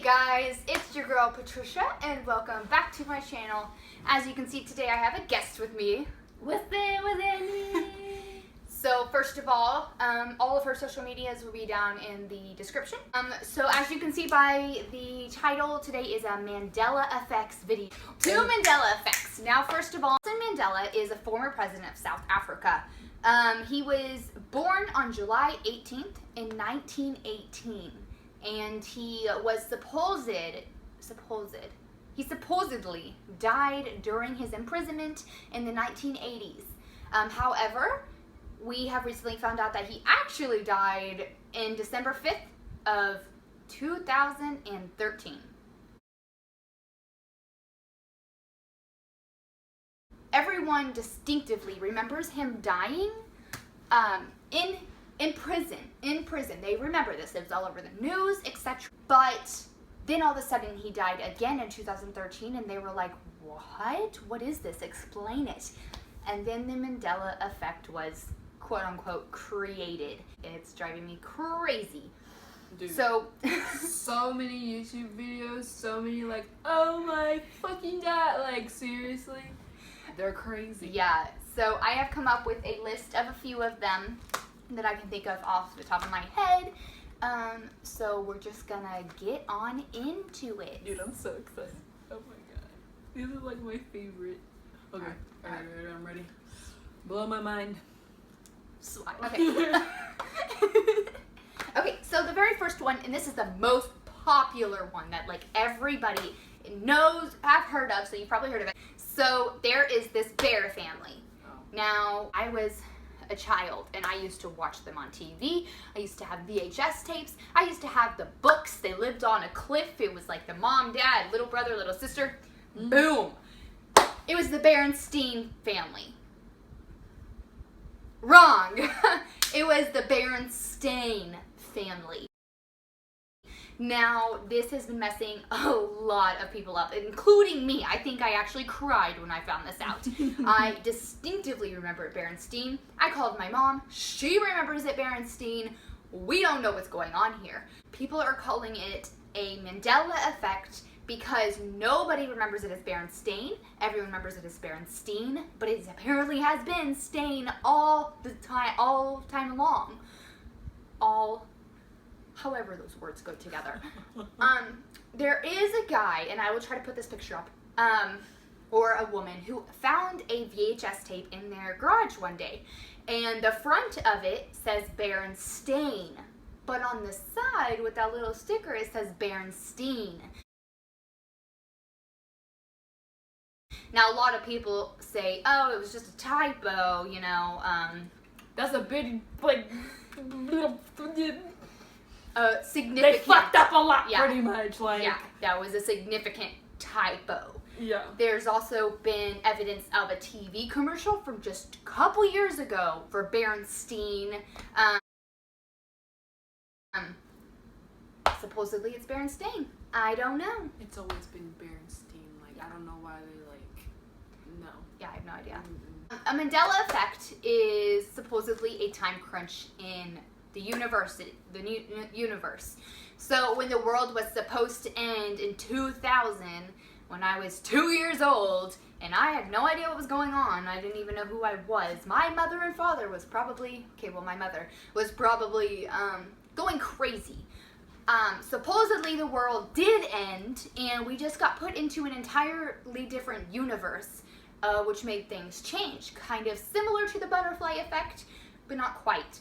guys, it's your girl Patricia and welcome back to my channel. As you can see today I have a guest with me. With Annie. So first of all of her social medias will be down in the description. So as you can see by the title, today is a Mandela effects video. Two Mandela effects. Now first of all, Nelson Mandela is a former president of South Africa. He was born on July 18th in 1918. And he was he supposedly died during his imprisonment in the 1980s. However, we have recently found out that he actually died in December 5th of 2013. Everyone distinctively remembers him dying in prison. They remember this. It was all over the news, etc. But then all of a sudden he died again in 2013 and they were like, what? What is this? Explain it. And then the Mandela effect was quote unquote created. It's driving me crazy. Dude, so many YouTube videos, so many like, oh my fucking god, like seriously? They're crazy. Yeah, so I have come up with a list of a few of them that I can think of off the top of my head. So we're just gonna get on into it. Dude, I'm so excited. Oh my god. These are like my favorite. Okay, alright, I'm ready. Blow my mind. Okay. Okay, so the very first one, and this is the most popular one that like everybody knows, have heard of, so you've probably heard of it. So there is this bear family. Oh. Now, I was a child and I used to watch them on TV. I used to have VHS tapes. I used to have the books. They lived on a cliff. It was like the mom, dad, little brother, little sister. Mm-hmm. Boom. It was the Berenstain family. Wrong. It was the Berenstain family. Now, this has been messing a lot of people up, including me. I think I actually cried when I found this out. I distinctively remember it Berenstain. I called my mom. She remembers it Berenstain. We don't know what's going on here. People are calling it a Mandela effect because nobody remembers it as Berenstain. Everyone remembers it as Berenstain, but it apparently has been Stain all time long. However those words go together. There is a guy, and I will try to put this picture up, or a woman who found a VHS tape in their garage one day, and the front of it says Berenstain, but on the side with that little sticker it says Berenstain. Now a lot of people say, oh, it was just a typo, you know, that's a big, like, significant. They fucked up a lot, yeah. pretty much. Like, yeah, that was a significant typo. Yeah. There's also been evidence of a TV commercial from just a couple years ago for Berenstain. Supposedly it's Berenstain. I don't know. It's always been Berenstain. Like, I don't know why they like. No. Yeah, I have no idea. A Mandela effect is supposedly a time crunch in the universe. So when the world was supposed to end in 2000, when I was 2 years old, and I had no idea what was going on, I didn't even know who I was. My mother and father was probably, my mother was probably going crazy. Supposedly the world did end, and we just got put into an entirely different universe, which made things change. Kind of similar to the butterfly effect, but not quite.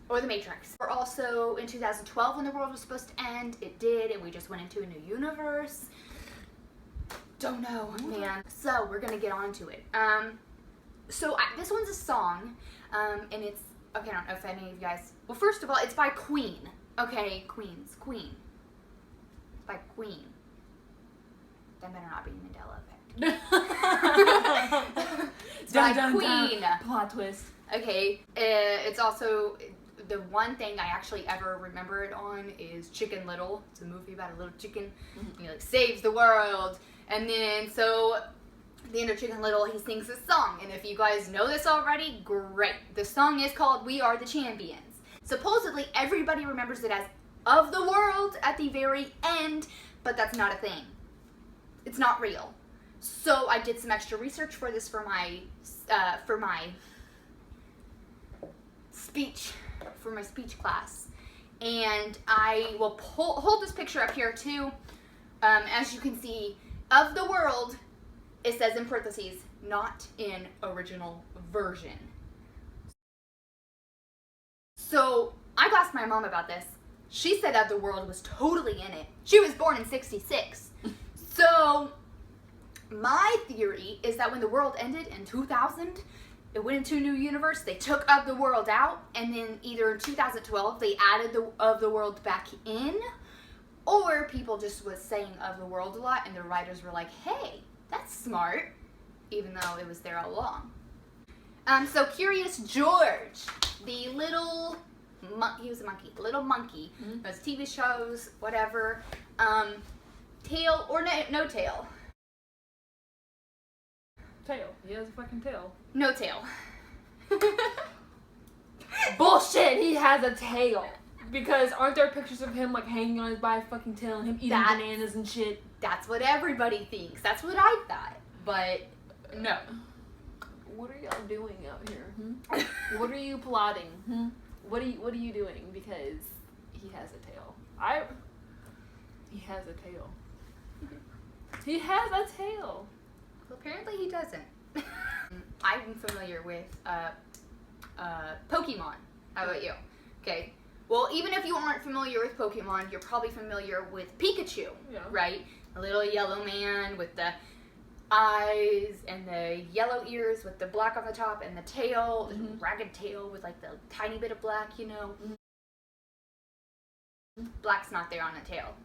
Or the Matrix. Or also in 2012 when the world was supposed to end, it did, and we just went into a new universe. Don't know, man. So we're gonna get on to it. This one's a song, and it's, okay, I don't know if any of you guys, well, first of all, it's by Queen. Okay, Queen. It's by Queen. That better not be Mandela effect. It's by Queen. Plot twist. Okay, it's also, the one thing I actually ever remember it on is Chicken Little. It's a movie about a little chicken. And he like saves the world. And then, so, at the end of Chicken Little, he sings this song. And if you guys know this already, great. The song is called We Are the Champions. Supposedly, everybody remembers it as of the world at the very end, but that's not a thing. It's not real. So I did some extra research for this for my speech class, and I will hold this picture up here too. As you can see, of the world, it says in parentheses, not in original version. So I asked my mom about this. She said that the world was totally in it. She was born in 1966. So my theory is that when the world ended in 2000, it went into a new universe, they took Of the World out, and then either in 2012 they added the Of the World back in, or people just was saying Of the World a lot and the writers were like, hey, that's smart, even though it was there all along. So Curious George, the little he was a monkey, little monkey, those TV shows, whatever, tail or no tail? Tail. He has a fucking tail. No tail. Bullshit, he has a tail. Because aren't there pictures of him like hanging on his by a fucking tail and him eating bananas and shit? That's what everybody thinks. That's what I thought. But no. What are y'all doing out here? What are you plotting? What are you doing? Because he has a tail. He has a tail. He has a tail. Well, apparently he doesn't. I'm familiar with Pokemon. How about you? Okay. Well, even if you aren't familiar with Pokemon, you're probably familiar with Pikachu, right? A little yellow man with the eyes and the yellow ears with the black on the top and the tail, the ragged tail with like the tiny bit of black, you know. Black's not there on the tail.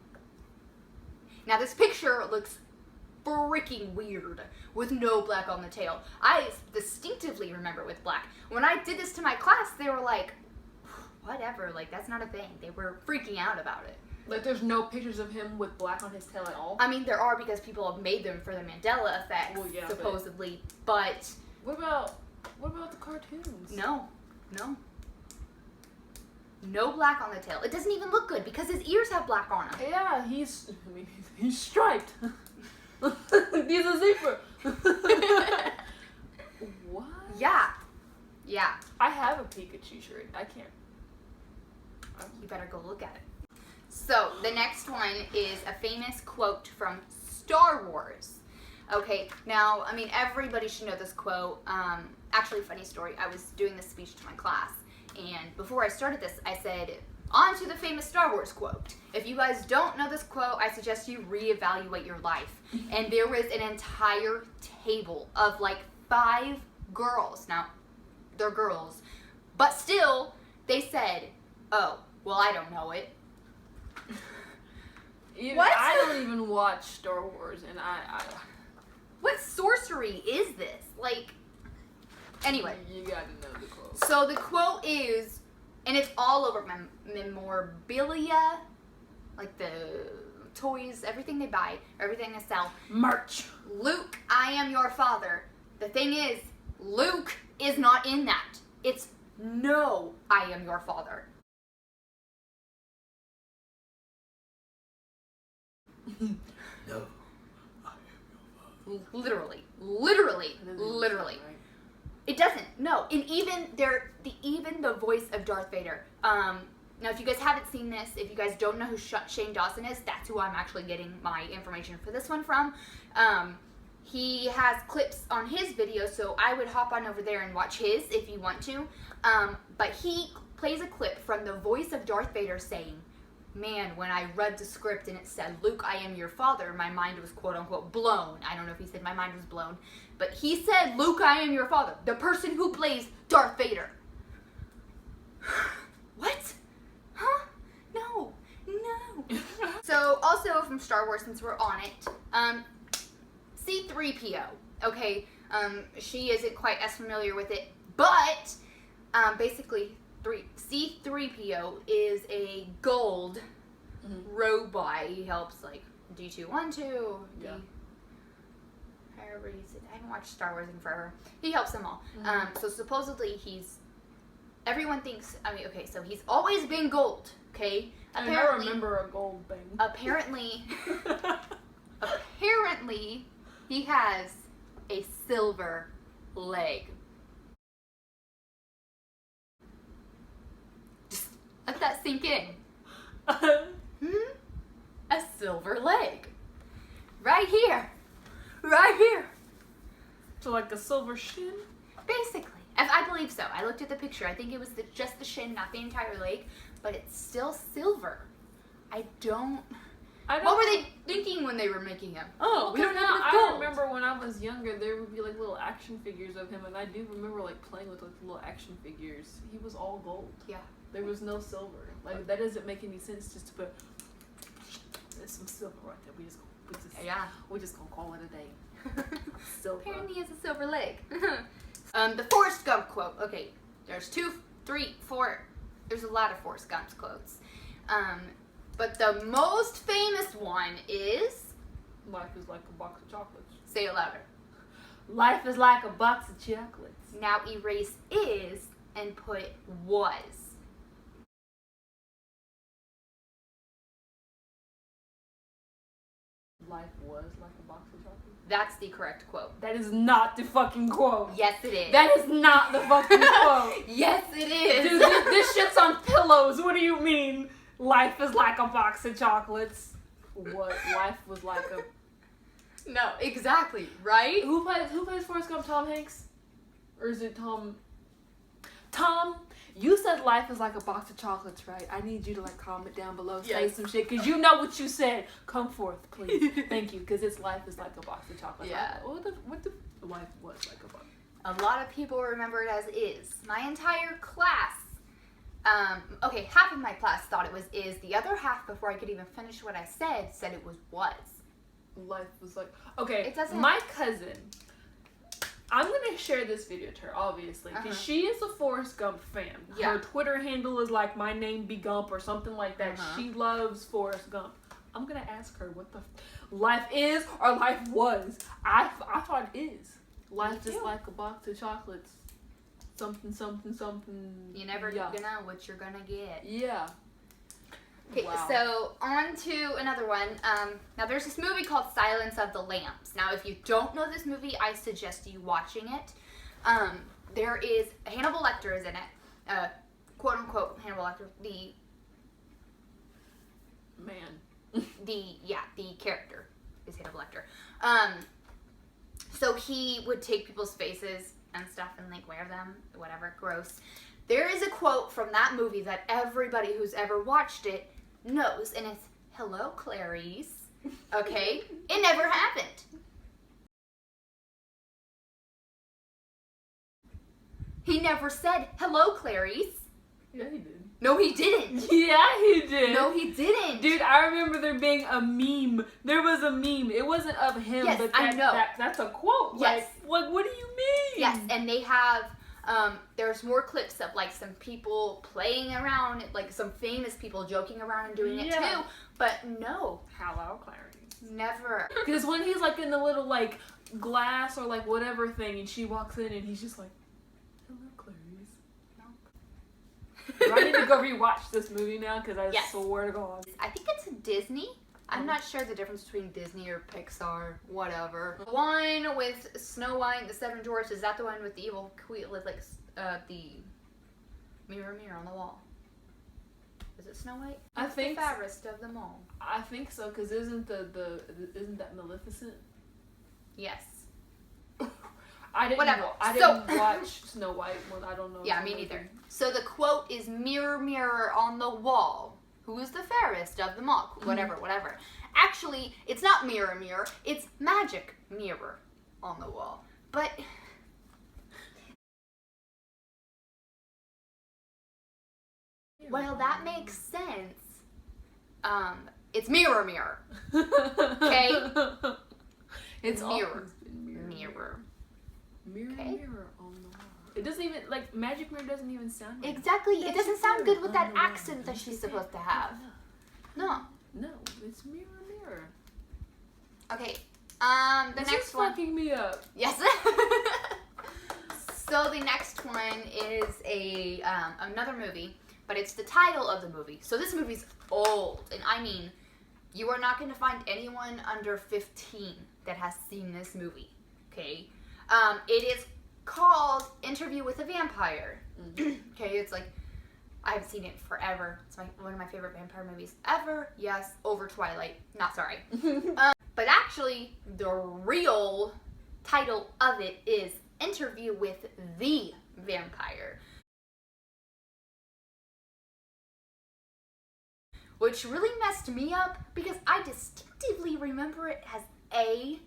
Now this picture looks freaking weird with no black on the tail. I distinctively remember with black. When I did this to my class, they were like, whatever, like that's not a thing. They were freaking out about it. Like there's no pictures of him with black on his tail at all? I mean, there are because people have made them for the Mandela effect, supposedly, but... What about the cartoons? No. No black on the tail. It doesn't even look good because his ears have black on them. Yeah, he's striped. He's a zebra. What? Yeah. I have a Pikachu shirt. I can't. You better go look at it. So, the next one is a famous quote from Star Wars. Okay, now, I mean, everybody should know this quote. Actually, funny story, I was doing this speech to my class, and before I started this, I said, on to the famous Star Wars quote. If you guys don't know this quote, I suggest you reevaluate your life. And there was an entire table of like 5 girls. Now, they're girls. But still, they said, oh, well, I don't know it. What? I don't even watch Star Wars, and I What sorcery is this? Like, anyway. You gotta know the quote. So the quote is, and it's all over memorabilia, like the toys, everything they buy, everything they sell. Merch. Luke, I am your father. The thing is, Luke is not in that. It's no, I am your father. No, I am your father. Literally. Right. It doesn't. No, and even the voice of Darth Vader. Now, if you guys haven't seen this, if you guys don't know who Shane Dawson is, that's who I'm actually getting my information for this one from. He has clips on his video, so I would hop on over there and watch his if you want to. But he plays a clip from the voice of Darth Vader saying, man, when I read the script and it said, Luke, I am your father, my mind was quote-unquote blown. I don't know if he said my mind was blown. But he said, Luke, I am your father. The person who plays Darth Vader. What? Huh? No. So, also from Star Wars, since we're on it, C-3PO. Okay, she isn't quite as familiar with it, but basically, C-3PO is a gold robot. He helps like D212. Yeah. However you said, I haven't watched Star Wars in forever. He helps them all. So supposedly he's everyone thinks, I mean, okay, so he's always been gold, okay? I mean, I remember a gold thing. Apparently, he has a silver leg. Just let that sink in. A silver leg. Right here. Right here. So like a silver shin? Basically. I believe so. I looked at the picture. I think it was just the shin, not the entire leg. But it's still silver. I don't... What were they thinking when they were making him? Oh, we don't have enough gold. I remember when I was younger, there would be like little action figures of him, and I do remember like playing with like little action figures. He was all gold. Yeah. There was no silver. Like that doesn't make any sense just to put there's some silver right there. We're just gonna call it a day. Silver. Apparently he has a silver leg. The Forrest Gump quote. Okay, there's 2, 3, 4. There's a lot of Forrest Gump quotes. But the most famous one is... Life is like a box of chocolates. Say it louder. Life is like a box of chocolates. Now erase is and put was. Life was like a box of chocolates? That's the correct quote. That is not the fucking quote. Yes, it is. That is not the fucking quote. Yes, it is. Dude, this shit's on pillows. What do you mean? Life is like a box of chocolates. What? Life was like a... No, exactly, right? Who plays Forrest Gump? Tom Hanks? Or is it Tom? Tom, you said life is like a box of chocolates, right? I need you to like comment down below, say some shit, because you know what you said. Come forth, please. Thank you, because it's life is like a box of chocolates. Yeah. What the life was like a box? A lot of people remember it as is. My entire class, okay, half of my class thought it was is. The other half, before I could even finish what I said it was. Life was like... Okay, it doesn't... my cousin... I'm going to share this video to her, obviously, because she is a Forrest Gump fan. Yeah. Her Twitter handle is like, my name be Gump or something like that. She loves Forrest Gump. I'm going to ask her what the life is or life was. I thought it is. Life is like a box of chocolates. Something, something, something. You never know what you're going to get. Yeah. Okay, so on to another one. Now there's this movie called Silence of the Lambs. Now if you don't know this movie, I suggest you watching it. There is, Hannibal Lecter is in it. Quote unquote, Hannibal Lecter. The character is Hannibal Lecter. So he would take people's faces and stuff and like wear them, whatever, gross. There is a quote from that movie that everybody who's ever watched it knows, and it's, "Hello, Clarice." Okay? It never happened. He never said, "Hello, Clarice." Yeah, he did. No, he didn't. Yeah, he did. No, he didn't. Dude, I remember there being a meme. There was a meme. It wasn't of him, yes, but I know. That's a quote. Yes. Like, what do you mean? Yes, and they have... there's more clips of like some people playing around, like some famous people joking around and doing it too. But no. Hello, Clarice. Never. Because when he's like in the little like glass or like whatever thing, and she walks in and he's just like, "Hello, Clarice." No. Do I need to go rewatch this movie now? Because I swear to God. I think it's a Disney. I'm not sure the difference between Disney or Pixar, whatever. The one with Snow White, the Seven Dwarfs, is that the one with the evil queen, like the mirror on the wall? Is it Snow White? I think the fairest of them all. I think so, because isn't that Maleficent? Yes. I didn't watch Snow White when I don't know. Yeah, me neither. So the quote is, "Mirror, mirror on the wall, who is the fairest of them all?" Whatever. Actually, it's not mirror, mirror. It's magic mirror on the wall. But... well, that makes sense. It's mirror, mirror. Okay? It's mirror. Mirror. Mirror, Okay. mirror on the wall. It doesn't even, like, magic mirror doesn't even sound right. Exactly. It doesn't sound good with that accent that she's supposed to have. No. No, it's mirror, mirror. Okay. The This next is one. fucking me up. Yes. So the next one is another movie, but it's the title of the movie. So this movie's old, and I mean, you are not going to find anyone under 15 that has seen this movie. Okay, it is called Interview with a Vampire. Okay, it's like, I haven't seen it forever. It's one of my favorite vampire movies ever. Yes, over Twilight. Not sorry. But actually, the real title of it is Interview with the Vampire. Which really messed me up because I distinctively remember it as a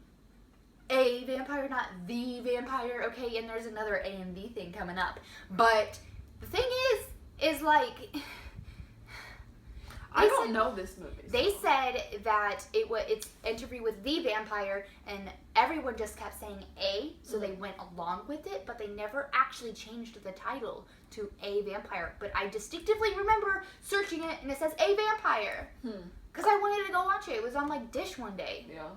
vampire, not the vampire, okay? And there's another A and B thing coming up. But the thing is like... I don't know this movie. So. They said that it's Interview with the Vampire, and everyone just kept saying A, so they went along with it, but they never actually changed the title to A Vampire. But I distinctively remember searching it, and it says A Vampire. Because I wanted to go watch it. It was on, like, Dish one day. Yeah.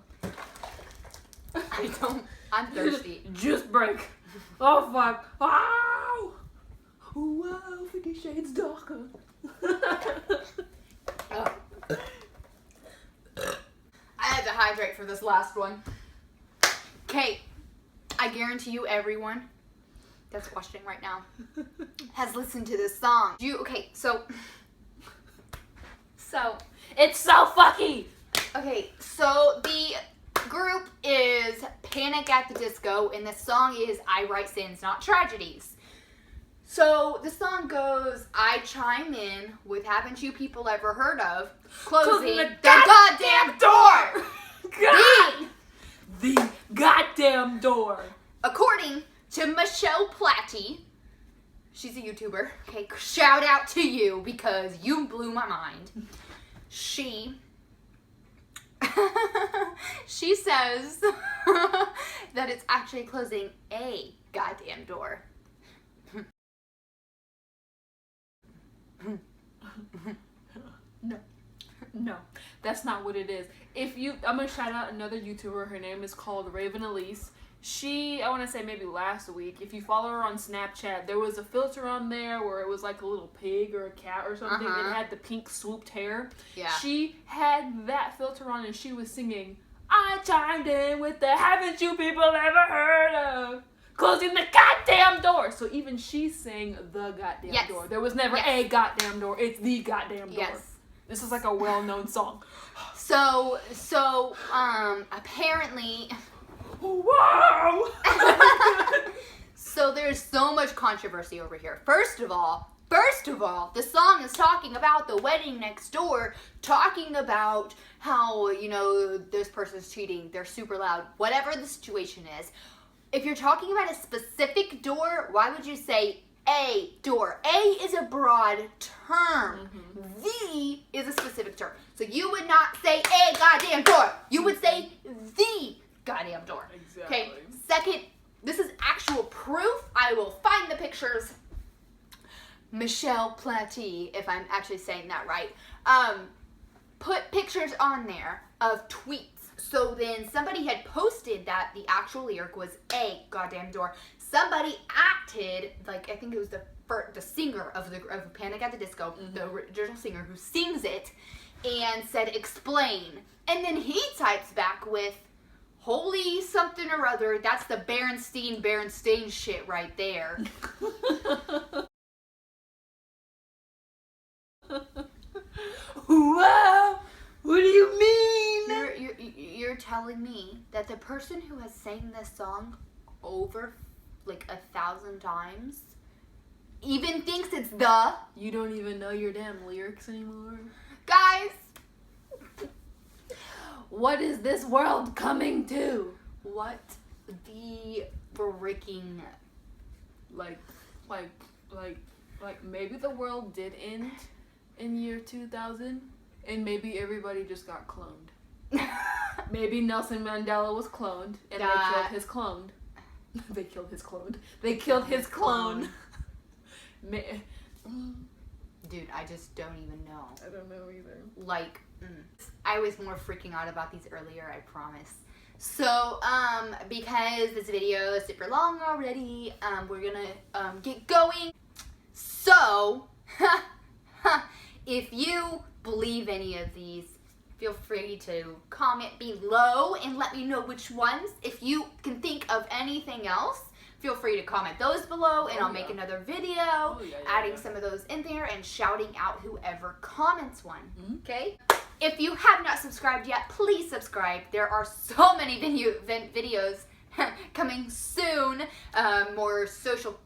I'm thirsty. Juice break. Oh, fuck. Wow! Wow, 50 Shades Darker. I had to hydrate for this last one. Okay, I guarantee you everyone that's watching right now has listened to this song. So It's so fucky! okay, so the group is Panic at the Disco, and the song is I Write Sins, Not Tragedies. So the song goes, I chime in with haven't you people ever heard of closing the goddamn door! God! The goddamn door! According to Michelle Platty, she's a YouTuber, okay, shout out to you because you blew my mind. She says that it's actually closing a goddamn door. No, that's not what it is. I'm gonna shout out another YouTuber. Her name is called Raven Elise. I want to say maybe last week, if you follow her on Snapchat, there was a filter on there where it was like a little pig or a cat or something. It had the pink swooped hair. Yeah. She had that filter on and she was singing, I chimed in with the haven't you people ever heard of closing the goddamn door. So even she sang the goddamn door. There was never a goddamn door. It's the goddamn door. Yes. This is like a well-known song. So apparently, wow. so there's so much controversy over here. First of all, the song is talking about the wedding next door, talking about how, this person's cheating, they're super loud, whatever the situation is. If you're talking about a specific door, why would you say a door? A is a broad term. The is a specific term. So you would not say a goddamn door. You would say the goddamn door. Exactly. Okay. Second, this is actual proof. I will find the pictures. Michelle Platty, if I'm actually saying that right, put pictures on there of tweets. So then somebody had posted that the actual lyric was a goddamn door. Somebody acted like, I think it was the singer of Panic at the Disco, the original singer who sings it, and said explain. And then he types back with holy something or other. That's the Berenstain shit right there. Wow! What do you mean? You're telling me that the person who has sang this song over like 1,000 times even thinks it's the... You don't even know your damn lyrics anymore? Guys! What is this world coming to? What the freaking... Like maybe the world did end in year 2000 and maybe everybody just got cloned. Maybe Nelson Mandela was cloned and they killed his clone. They killed his clone. They killed his clone. Dude, I just don't even know. I don't know either. Like, I was more freaking out about these earlier, I promise. So, because this video is super long already, we're gonna get going. So, if you believe any of these, feel free to comment below and let me know which ones. If you can think of anything else, feel free to comment those below, and I'll make another video adding some of those in there and shouting out whoever comments one. Okay? If you have not subscribed yet, please subscribe. There are so many videos coming soon. More serial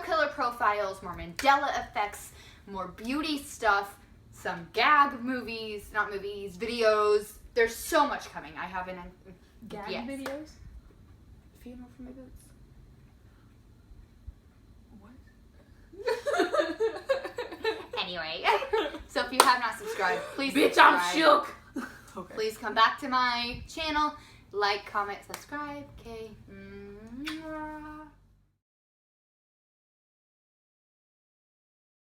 killer profiles, more Mandela effects, more beauty stuff, some gag movies, not movies, videos. There's so much coming. I haven't. Gag videos? Funeral for my boots. What? Anyway, so if you have not subscribed, please Bitch, subscribe. I'm shook. Okay. Please come back to my channel, like, comment, subscribe. Okay.